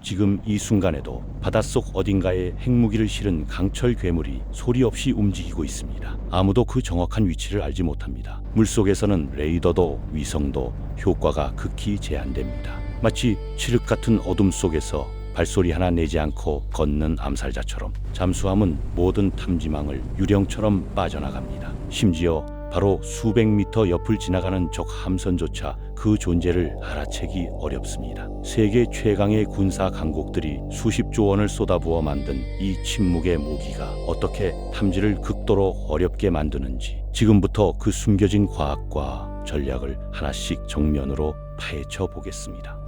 지금 이 순간에도 바닷속 어딘가에 핵무기를 실은 강철 괴물이 소리 없이 움직이고 있습니다. 아무도 그 정확한 위치를 알지 못합니다. 물속에서는 레이더도 위성도 효과가 극히 제한됩니다. 마치 칠흑 같은 어둠 속에서 발소리 하나 내지 않고 걷는 암살자처럼 잠수함은 모든 탐지망을 유령처럼 빠져나갑니다. 심지어 바로 수백 미터 옆을 지나가는 적 함선조차 그 존재를 알아채기 어렵습니다. 세계 최강의 군사 강국들이 수십조 원을 쏟아부어 만든 이 침묵의 무기가 어떻게 탐지를 극도로 어렵게 만드는지 지금부터 그 숨겨진 과학과 전략을 하나씩 정면으로 파헤쳐 보겠습니다.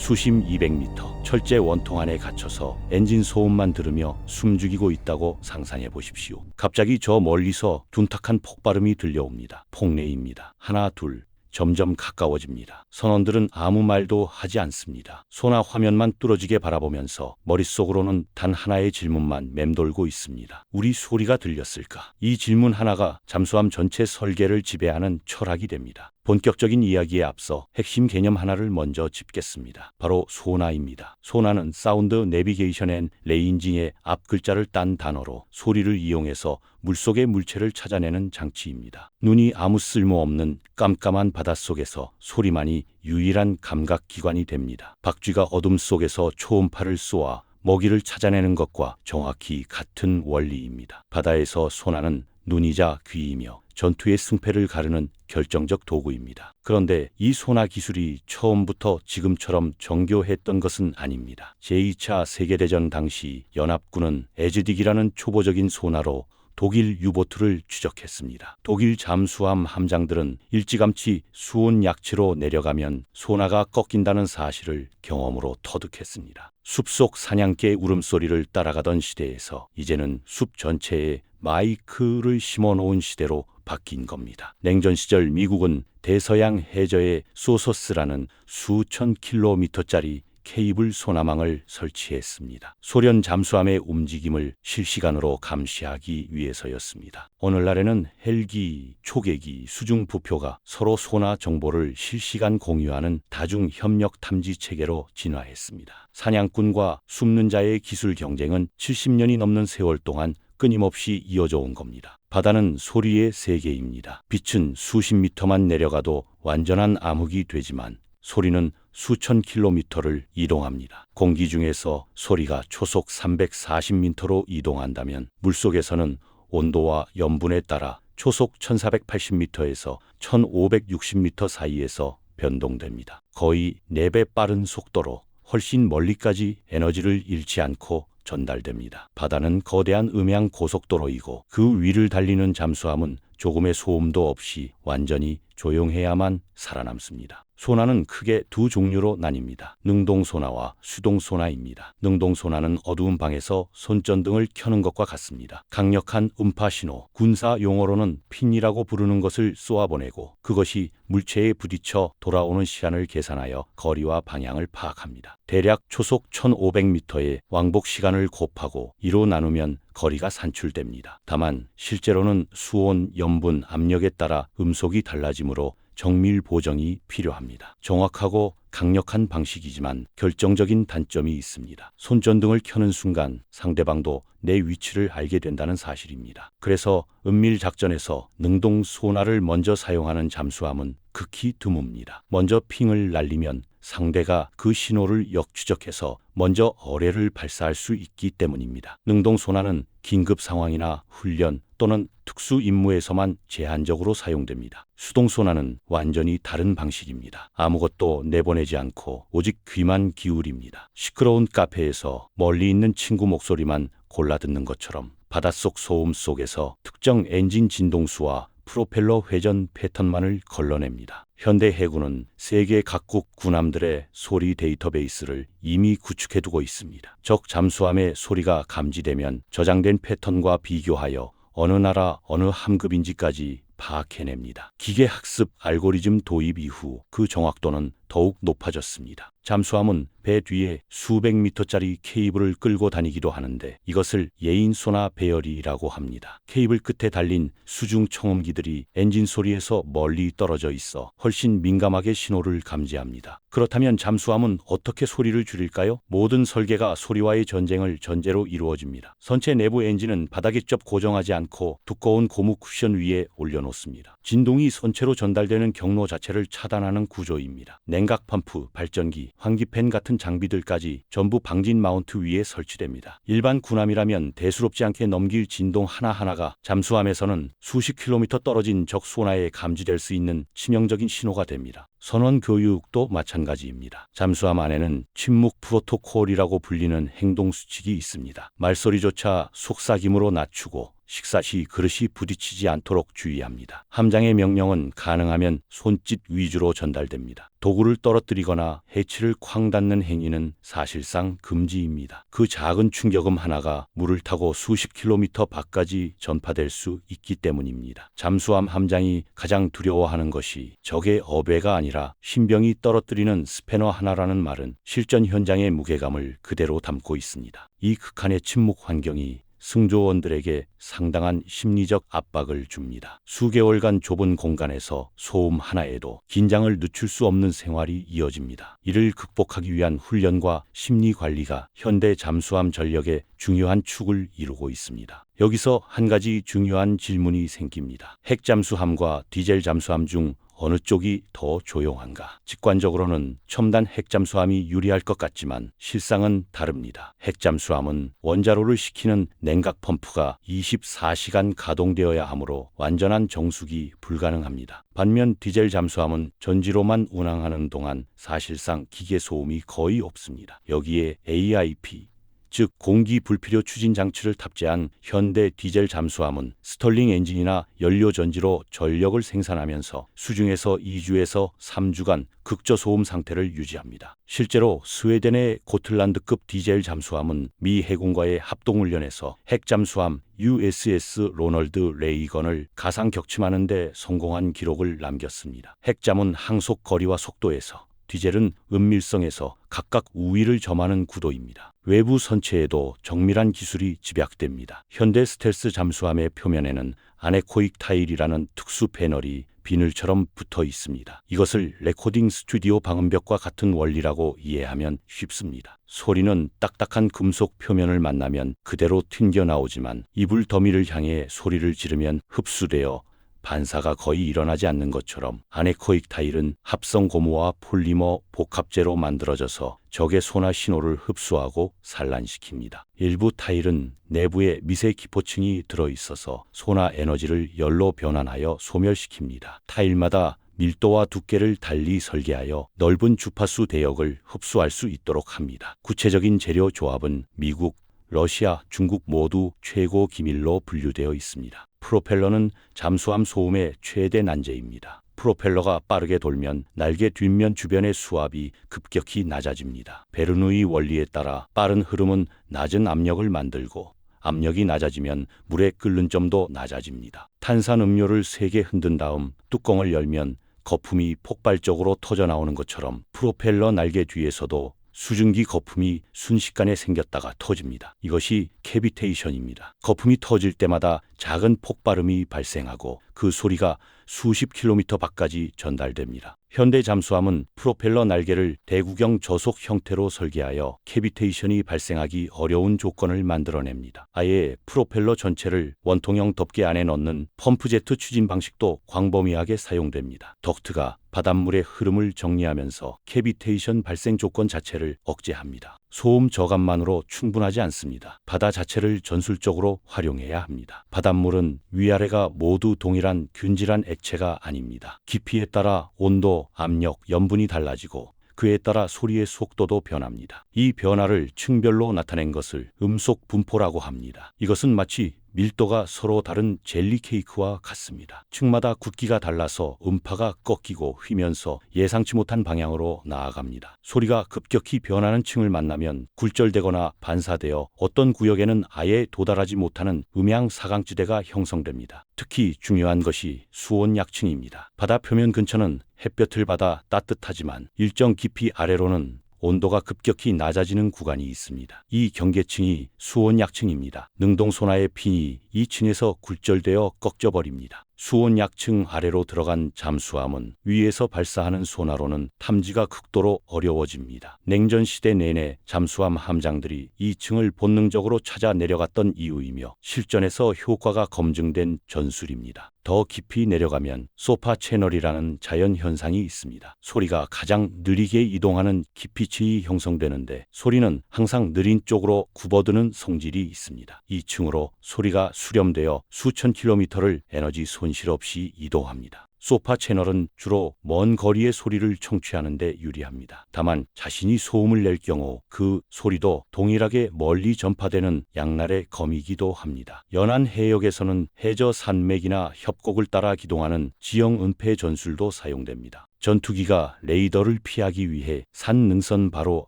수심 200m 철제 원통 안에 갇혀서 엔진 소음만 들으며 숨죽이고 있다고 상상해 보십시오. 갑자기 저 멀리서 둔탁한 폭발음이 들려옵니다. 폭레입니다. 하나 둘 점점 가까워집니다. 선원들은 아무 말도 하지 않습니다. 소나 화면만 뚫어지게 바라보면서 머릿속으로는 단 하나의 질문만 맴돌고 있습니다. 우리 소리가 들렸을까? 이 질문 하나가 잠수함 전체 설계를 지배하는 철학이 됩니다. 본격적인 이야기에 앞서 핵심 개념 하나를 먼저 짚겠습니다. 바로 소나입니다. 소나는 사운드 내비게이션 앤 레인징의 앞 글자를 딴 단어로 소리를 이용해서 물속의 물체를 찾아내는 장치입니다. 눈이 아무 쓸모없는 깜깜한 바닷속에서 소리만이 유일한 감각기관이 됩니다. 박쥐가 어둠 속에서 초음파를 쏘아 먹이를 찾아내는 것과 정확히 같은 원리입니다. 바다에서 소나는 눈이자 귀이며 전투의 승패를 가르는 결정적 도구입니다. 그런데 이 소나 기술이 처음부터 지금처럼 정교했던 것은 아닙니다. 제2차 세계대전 당시 연합군은 에즈딕이라는 초보적인 소나로 독일 유보트를 추적했습니다. 독일 잠수함 함장들은 일찌감치 수온 약치로 내려가면 소나가 꺾인다는 사실을 경험으로 터득했습니다. 숲속 사냥개 울음소리를 따라가던 시대에서 이제는 숲 전체에 마이크를 심어놓은 시대로 바뀐 겁니다. 냉전 시절 미국은 대서양 해저에 소서스라는 수천 킬로미터짜리 케이블 소나망을 설치했습니다. 소련 잠수함의 움직임을 실시간으로 감시하기 위해서였습니다. 오늘날에는 헬기, 초계기, 수중부표가 서로 소나 정보를 실시간 공유하는 다중 협력 탐지 체계로 진화했습니다. 사냥꾼과 숨는 자의 기술 경쟁은 70년이 넘는 세월 동안 끊임없이 이어져 온 겁니다. 바다는 소리의 세계입니다. 빛은 수십 미터만 내려가도 완전한 암흑이 되지만 소리는 수천 킬로미터를 이동합니다. 공기 중에서 소리가 초속 340m로 이동한다면 물속에서는 온도와 염분에 따라 초속 1480m에서 1560m 사이에서 변동됩니다. 거의 4배 빠른 속도로 훨씬 멀리까지 에너지를 잃지 않고 전달됩니다. 바다는 거대한 음향 고속도로이고 그 위를 달리는 잠수함은 조금의 소음도 없이 완전히 조용해야만 살아남습니다. 소나는 크게 두 종류로 나뉩니다. 능동소나와 수동소나입니다. 능동소나는 어두운 방에서 손전등을 켜는 것과 같습니다. 강력한 음파신호, 군사 용어로는 핀이라고 부르는 것을 쏘아보내고 그것이 물체에 부딪혀 돌아오는 시간을 계산하여 거리와 방향을 파악합니다. 대략 초속 1500m의 왕복 시간을 곱하고 2로 나누면 거리가 산출됩니다. 다만 실제로는 수온, 염분, 압력에 따라 음속이 달라지므로 정밀 보정이 필요합니다. 정확하고 강력한 방식이지만 결정적인 단점이 있습니다. 손전등을 켜는 순간 상대방도 내 위치를 알게 된다는 사실입니다. 그래서 은밀 작전에서 능동 소나를 먼저 사용하는 잠수함은 극히 드뭅니다. 먼저 핑을 날리면 상대가 그 신호를 역추적해서 먼저 어뢰를 발사할 수 있기 때문입니다. 능동 소나는 긴급 상황이나 훈련 또는 특수 임무에서만 제한적으로 사용됩니다. 수동 소나는 완전히 다른 방식입니다. 아무것도 내보내지 않고 오직 귀만 기울입니다. 시끄러운 카페에서 멀리 있는 친구 목소리만 골라 듣는 것처럼 바닷속 소음 속에서 특정 엔진 진동수와 프로펠러 회전 패턴만을 걸러냅니다. 현대 해군은 세계 각국 군함들의 소리 데이터베이스를 이미 구축해두고 있습니다. 적 잠수함의 소리가 감지되면 저장된 패턴과 비교하여 어느 나라 어느 함급인지까지 파악해냅니다. 기계학습 알고리즘 도입 이후 그 정확도는 더욱 높아졌습니다. 잠수함은 배 뒤에 수백 미터짜리 케이블을 끌고 다니기도 하는데 이것을 예인 소나 배열이라고 합니다. 케이블 끝에 달린 수중 청음기들이 엔진 소리에서 멀리 떨어져 있어 훨씬 민감하게 신호를 감지합니다. 그렇다면 잠수함은 어떻게 소리를 줄일까요? 모든 설계가 소리와의 전쟁을 전제로 이루어집니다. 선체 내부 엔진은 바닥에 접 고정하지 않고 두꺼운 고무 쿠션 위에 올려놓습니다. 진동이 선체로 전달되는 경로 자체를 차단하는 구조입니다. 냉각 펌프, 발전기, 환기팬 같은 장비들까지 전부 방진 마운트 위에 설치됩니다. 일반 군함이라면 대수롭지 않게 넘길 진동 하나하나가 잠수함에서는 수십 킬로미터 떨어진 적 소나에 감지될 수 있는 치명적인 신호가 됩니다. 선원 교육도 마찬가지입니다. 잠수함 안에는 침묵 프로토콜이라고 불리는 행동 수칙이 있습니다. 말소리조차 속삭임으로 낮추고 식사 시 그릇이 부딪히지 않도록 주의합니다. 함장의 명령은 가능하면 손짓 위주로 전달됩니다. 도구를 떨어뜨리거나 해치를 쾅 닫는 행위는 사실상 금지입니다. 그 작은 충격음 하나가 물을 타고 수십 킬로미터 밖까지 전파될 수 있기 때문입니다. 잠수함 함장이 가장 두려워하는 것이 적의 어배가 아니라 신병이 떨어뜨리는 스패너 하나라는 말은 실전 현장의 무게감을 그대로 담고 있습니다. 이 극한의 침묵 환경이 승조원들에게 상당한 심리적 압박을 줍니다. 수개월간 좁은 공간에서 소음 하나에도 긴장을 늦출 수 없는 생활이 이어집니다. 이를 극복하기 위한 훈련과 심리 관리가 현대 잠수함 전력의 중요한 축을 이루고 있습니다. 여기서 한 가지 중요한 질문이 생깁니다. 핵잠수함과 디젤 잠수함 중 어느 쪽이 더 조용한가? 직관적으로는 첨단 핵잠수함이 유리할 것 같지만 실상은 다릅니다. 핵잠수함은 원자로를 식히는 냉각 펌프가 24시간 가동되어야 하므로 완전한 정수기 불가능합니다. 반면 디젤 잠수함은 전지로만 운항하는 동안 사실상 기계 소음이 거의 없습니다. 여기에 AIP 즉 공기 불필요 추진 장치를 탑재한 현대 디젤 잠수함은 스털링 엔진이나 연료 전지로 전력을 생산하면서 수중에서 2주에서 3주간 극저소음 상태를 유지합니다. 실제로 스웨덴의 고틀란드급 디젤 잠수함은 미 해군과의 합동훈련에서 핵잠수함 USS 로널드 레이건을 가상 격침하는 데 성공한 기록을 남겼습니다. 핵잠은 항속 거리와 속도에서, 디젤은 은밀성에서 각각 우위를 점하는 구도입니다. 외부 선체에도 정밀한 기술이 집약됩니다. 현대 스텔스 잠수함의 표면에는 아네코익 타일이라는 특수 패널이 비늘처럼 붙어 있습니다. 이것을 레코딩 스튜디오 방음벽과 같은 원리라고 이해하면 쉽습니다. 소리는 딱딱한 금속 표면을 만나면 그대로 튕겨나오지만 이불 더미를 향해 소리를 지르면 흡수되어 반사가 거의 일어나지 않는 것처럼 아네코익 타일은 합성 고무와 폴리머 복합재로 만들어져서 적의 소나 신호를 흡수하고 산란시킵니다. 일부 타일은 내부에 미세 기포층이 들어있어서 소나 에너지를 열로 변환하여 소멸시킵니다. 타일마다 밀도와 두께를 달리 설계하여 넓은 주파수 대역을 흡수할 수 있도록 합니다. 구체적인 재료 조합은 미국, 러시아, 중국 모두 최고 기밀로 분류되어 있습니다. 프로펠러는 잠수함 소음의 최대 난제입니다. 프로펠러가 빠르게 돌면 날개 뒷면 주변의 수압이 급격히 낮아집니다. 베르누이 원리에 따라 빠른 흐름은 낮은 압력을 만들고 압력이 낮아지면 물의 끓는 점도 낮아집니다. 탄산음료를 3개 흔든 다음 뚜껑을 열면 거품이 폭발적으로 터져나오는 것처럼 프로펠러 날개 뒤에서도 수증기 거품이 순식간에 생겼다가 터집니다. 이것이 캐비테이션입니다. 거품이 터질 때마다 작은 폭발음이 발생하고 그 소리가 수십 킬로미터 밖까지 전달됩니다. 현대 잠수함은 프로펠러 날개를 대구경 저속 형태로 설계하여 캐비테이션이 발생하기 어려운 조건을 만들어냅니다. 아예 프로펠러 전체를 원통형 덮개 안에 넣는 펌프제트 추진 방식도 광범위하게 사용됩니다. 덕트가 바닷물의 흐름을 정리하면서 캐비테이션 발생 조건 자체를 억제합니다. 소음 저감만으로 충분하지 않습니다. 바다 자체를 전술적으로 활용해야 합니다. 바닷물은 위아래가 모두 동일한 균질한 액체가 아닙니다. 깊이에 따라 온도, 압력, 염분이 달라지고 그에 따라 소리의 속도도 변합니다. 이 변화를 층별로 나타낸 것을 음속 분포라고 합니다. 이것은 마치 밀도가 서로 다른 젤리 케이크와 같습니다. 층마다 굵기가 달라서 음파가 꺾이고 휘면서 예상치 못한 방향으로 나아갑니다. 소리가 급격히 변하는 층을 만나면 굴절되거나 반사되어 어떤 구역에는 아예 도달하지 못하는 음향 사강지대가 형성됩니다. 특히 중요한 것이 수온 약층입니다. 바다 표면 근처는 햇볕을 받아 따뜻하지만 일정 깊이 아래로는 온도가 급격히 낮아지는 구간이 있습니다. 이 경계층이 수온약층입니다. 능동소나의 핀이 이 층에서 굴절되어 꺾여버립니다. 수온약층 아래로 들어간 잠수함은 위에서 발사하는 소나로는 탐지가 극도로 어려워집니다. 냉전시대 내내 잠수함 함장들이 이 층을 본능적으로 찾아 내려갔던 이유이며 실전에서 효과가 검증된 전술입니다. 더 깊이 내려가면 소파 채널이라는 자연현상이 있습니다. 소리가 가장 느리게 이동하는 깊이층이 형성되는데 소리는 항상 느린 쪽으로 굽어드는 성질이 있습니다. 이 층으로 소리가 수렴되어 수천 킬로미터를 에너지 손실 없이 이동합니다. 소파 채널은 주로 먼 거리의 소리를 청취하는 데 유리합니다. 다만 자신이 소음을 낼 경우 그 소리도 동일하게 멀리 전파되는 양날의 검이기도 합니다. 연안 해역에서는 해저 산맥이나 협곡을 따라 기동하는 지형 은폐 전술도 사용됩니다. 전투기가 레이더를 피하기 위해 산 능선 바로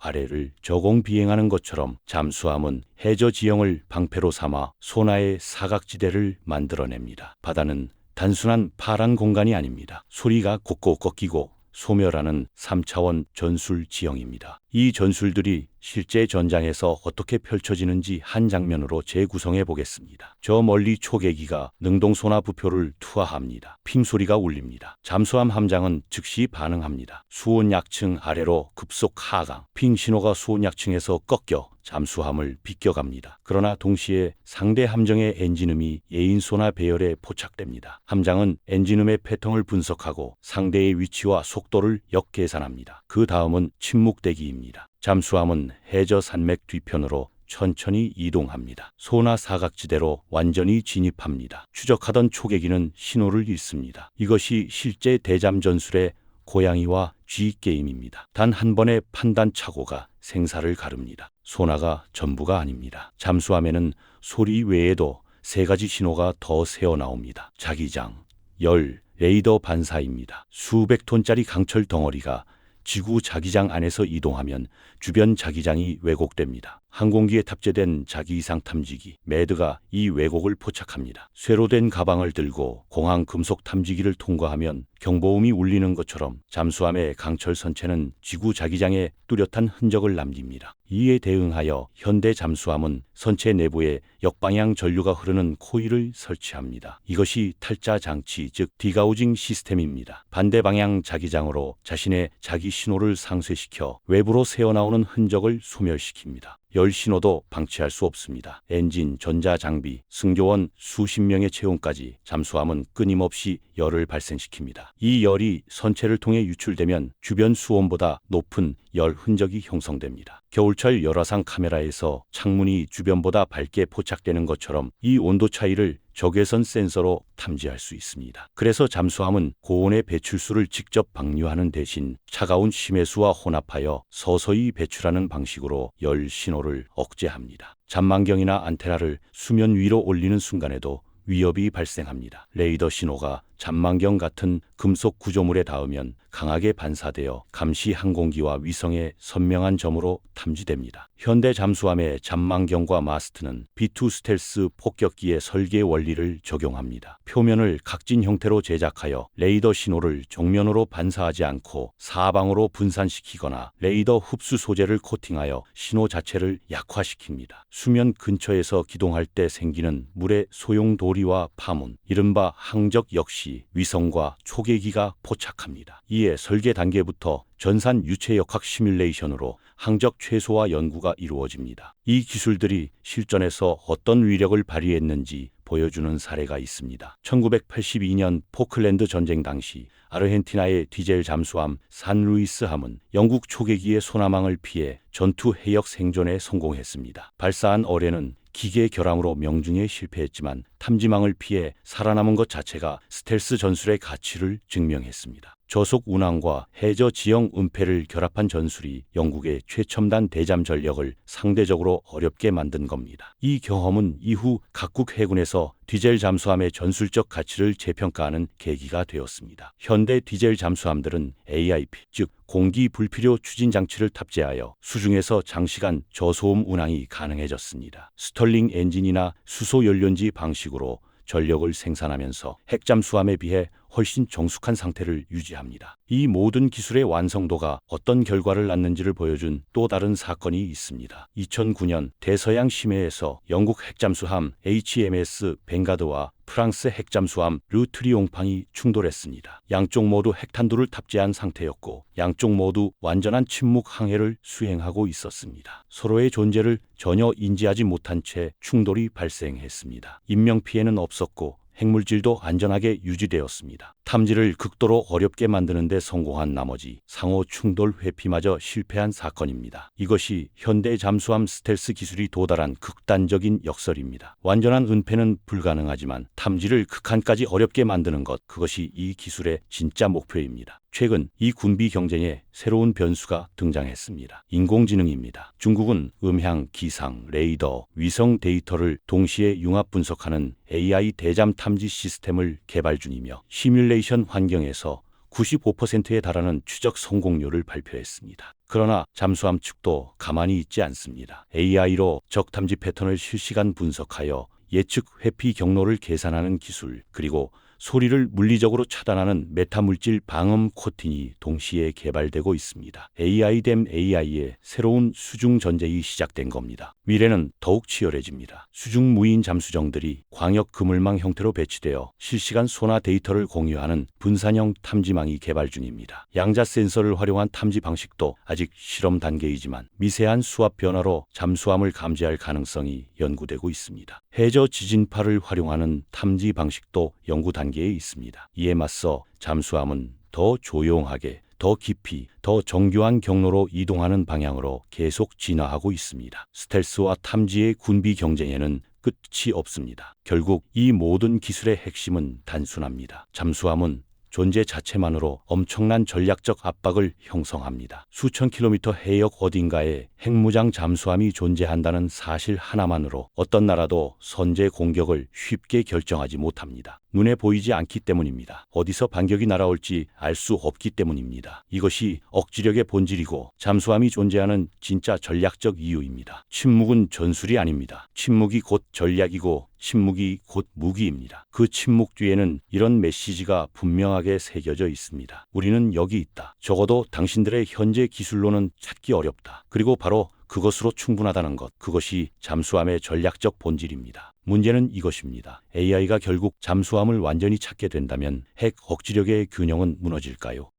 아래를 저공 비행하는 것처럼 잠수함은 해저 지형을 방패로 삼아 소나의 사각지대를 만들어냅니다. 바다는 단순한 파란 공간이 아닙니다. 소리가 곱고 꺾이고 소멸하는 3차원 전술 지형입니다. 이 전술들이 실제 전장에서 어떻게 펼쳐지는지 한 장면으로 재구성해 보겠습니다. 저 멀리 초계기가 능동소나 부표를 투하합니다. 핑 소리가 울립니다. 잠수함 함장은 즉시 반응합니다. 수온약층 아래로 급속 하강. 핑 신호가 수온약층에서 꺾여 잠수함을 비껴갑니다. 그러나 동시에 상대 함정의 엔진음이 예인소나 배열에 포착됩니다. 함장은 엔진음의 패턴을 분석하고 상대의 위치와 속도를 역계산합니다. 그 다음은 침묵대기입니다. 잠수함은 해저 산맥 뒤편으로 천천히 이동합니다. 소나 사각지대로 완전히 진입합니다. 추적하던 초계기는 신호를 잃습니다. 이것이 실제 대잠 전술의 고양이와 쥐 게임입니다. 단 한 번의 판단 착오가 생사를 가릅니다. 소나가 전부가 아닙니다. 잠수함에는 소리 외에도 3가지 신호가 더 새어나옵니다. 자기장, 열, 레이더 반사입니다. 수백 톤짜리 강철 덩어리가 지구 자기장 안에서 이동하면 주변 자기장이 왜곡됩니다. 항공기에 탑재된 자기이상 탐지기 매드가 이 왜곡을 포착합니다. 쇠로 된 가방을 들고 공항 금속 탐지기를 통과하면 경보음이 울리는 것처럼 잠수함의 강철 선체는 지구 자기장에 뚜렷한 흔적을 남깁니다. 이에 대응하여 현대 잠수함은 선체 내부에 역방향 전류가 흐르는 코일을 설치합니다. 이것이 탈자 장치, 즉 디가우징 시스템입니다. 반대 방향 자기장으로 자신의 자기 신호를 상쇄시켜 외부로 새어나오는 흔적을 소멸시킵니다. 열 신호도 방치할 수 없습니다. 엔진, 전자장비, 승조원 수십 명의 채용까지 잠수함은 끊임없이 열을 발생시킵니다. 이 열이 선체를 통해 유출되면 주변 수온보다 높은 열 흔적이 형성됩니다. 겨울철 열화상 카메라에서 창문이 주변보다 밝게 포착되는 것처럼 이 온도 차이를 적외선 센서로 탐지할 수 있습니다. 그래서 잠수함은 고온의 배출수를 직접 방류하는 대신 차가운 심해수와 혼합하여 서서히 배출하는 방식으로 열 신호를 억제합니다. 잠망경이나 안테나를 수면 위로 올리는 순간에도 위협이 발생합니다. 레이더 신호가 잠망경 같은 금속 구조물에 닿으면 강하게 반사되어 감시 항공기와 위성의 선명한 점으로 탐지됩니다. 현대 잠수함의 잠망경과 마스트는 B2 스텔스 폭격기의 설계 원리를 적용합니다. 표면을 각진 형태로 제작하여 레이더 신호를 정면으로 반사하지 않고 사방으로 분산시키거나 레이더 흡수 소재를 코팅하여 신호 자체를 약화시킵니다. 수면 근처에서 기동할 때 생기는 물의 소용돌이와 파문, 이른바 항적 역시 위성과 초계기가 포착합니다. 이에 설계 단계부터 전산 유체역학 시뮬레이션으로 항적 최소화 연구가 이루어집니다. 이 기술들이 실전에서 어떤 위력을 발휘했는지 보여주는 사례가 있습니다. 1982년 포클랜드 전쟁 당시 아르헨티나의 디젤 잠수함 산루이스함은 영국 초계기의 소나망을 피해 전투 해역 생존에 성공했습니다. 발사한 어뢰는 기계 결함으로 명중에 실패했지만 탐지망을 피해 살아남은 것 자체가 스텔스 전술의 가치를 증명했습니다. 저속 운항과 해저 지형 은폐를 결합한 전술이 영국의 최첨단 대잠 전력을 상대적으로 어렵게 만든 겁니다. 이 경험은 이후 각국 해군에서 디젤 잠수함의 전술적 가치를 재평가하는 계기가 되었습니다. 현대 디젤 잠수함들은 AIP, 즉 공기 불필요 추진 장치를 탑재하여 수중에서 장시간 저소음 운항이 가능해졌습니다. 스털링 엔진이나 수소 연료인지 방식으로 전력을 생산하면서 핵 잠수함에 비해 훨씬 정숙한 상태를 유지합니다. 이 모든 기술의 완성도가 어떤 결과를 낳는지를 보여준 또 다른 사건이 있습니다. 2009년 대서양 심해에서 영국 핵잠수함 HMS 벵가드와 프랑스 핵잠수함 르트리옹팡이 충돌했습니다. 양쪽 모두 핵탄두를 탑재한 상태였고 양쪽 모두 완전한 침묵 항해를 수행하고 있었습니다. 서로의 존재를 전혀 인지하지 못한 채 충돌이 발생했습니다. 인명피해는 없었고 핵물질도 안전하게 유지되었습니다. 탐지를 극도로 어렵게 만드는 데 성공한 나머지 상호 충돌 회피마저 실패한 사건입니다. 이것이 현대 잠수함 스텔스 기술이 도달한 극단적인 역설입니다. 완전한 은폐는 불가능하지만 탐지를 극한까지 어렵게 만드는 것, 그것이 이 기술의 진짜 목표입니다. 최근 이 군비 경쟁에 새로운 변수가 등장했습니다. 인공지능입니다. 중국은 음향, 기상, 레이더, 위성 데이터를 동시에 융합 분석하는 AI 대잠 탐지 시스템을 개발 중이며 시뮬레이션 환경에서 95%에 달하는 추적 성공률을 발표했습니다. 그러나 잠수함 측도 가만히 있지 않습니다. AI로 적 탐지 패턴을 실시간 분석하여 예측 회피 경로를 계산하는 기술, 그리고 소리를 물리적으로 차단하는 메타물질 방음 코팅이 동시에 개발되고 있습니다. AI 댐 AI의 새로운 수중 전쟁이 시작된 겁니다. 미래는 더욱 치열해집니다. 수중 무인 잠수정들이 광역 그물망 형태로 배치되어 실시간 소나 데이터를 공유하는 분산형 탐지망이 개발 중입니다. 양자 센서를 활용한 탐지 방식도 아직 실험 단계이지만 미세한 수압 변화로 잠수함을 감지할 가능성이 연구되고 있습니다. 해저 지진파를 활용하는 탐지 방식도 연구 단계에 있습니다. 이에 맞서 잠수함은 더 조용하게, 더 깊이, 더 정교한 경로로 이동하는 방향으로 계속 진화하고 있습니다. 스텔스와 탐지의 군비 경쟁에는 끝이 없습니다. 결국 이 모든 기술의 핵심은 단순합니다. 잠수함은 존재 자체만으로 엄청난 전략적 압박을 형성합니다. 수천 킬로미터 해역 어딘가에 핵무장 잠수함이 존재한다는 사실 하나만으로 어떤 나라도 선제 공격을 쉽게 결정하지 못합니다. 눈에 보이지 않기 때문입니다. 어디서 반격이 날아올지 알 수 없기 때문입니다. 이것이 억지력의 본질이고 잠수함이 존재하는 진짜 전략적 이유입니다. 침묵은 전술이 아닙니다. 침묵이 곧 전략이고 침묵이 곧 무기입니다. 그 침묵 뒤에는 이런 메시지가 분명하게 새겨져 있습니다. 우리는 여기 있다. 적어도 당신들의 현재 기술로는 찾기 어렵다. 그리고 바로 그것으로 충분하다는 것, 그것이 잠수함의 전략적 본질입니다. 문제는 이것입니다. AI가 결국 잠수함을 완전히 찾게 된다면 핵 억지력의 균형은 무너질까요?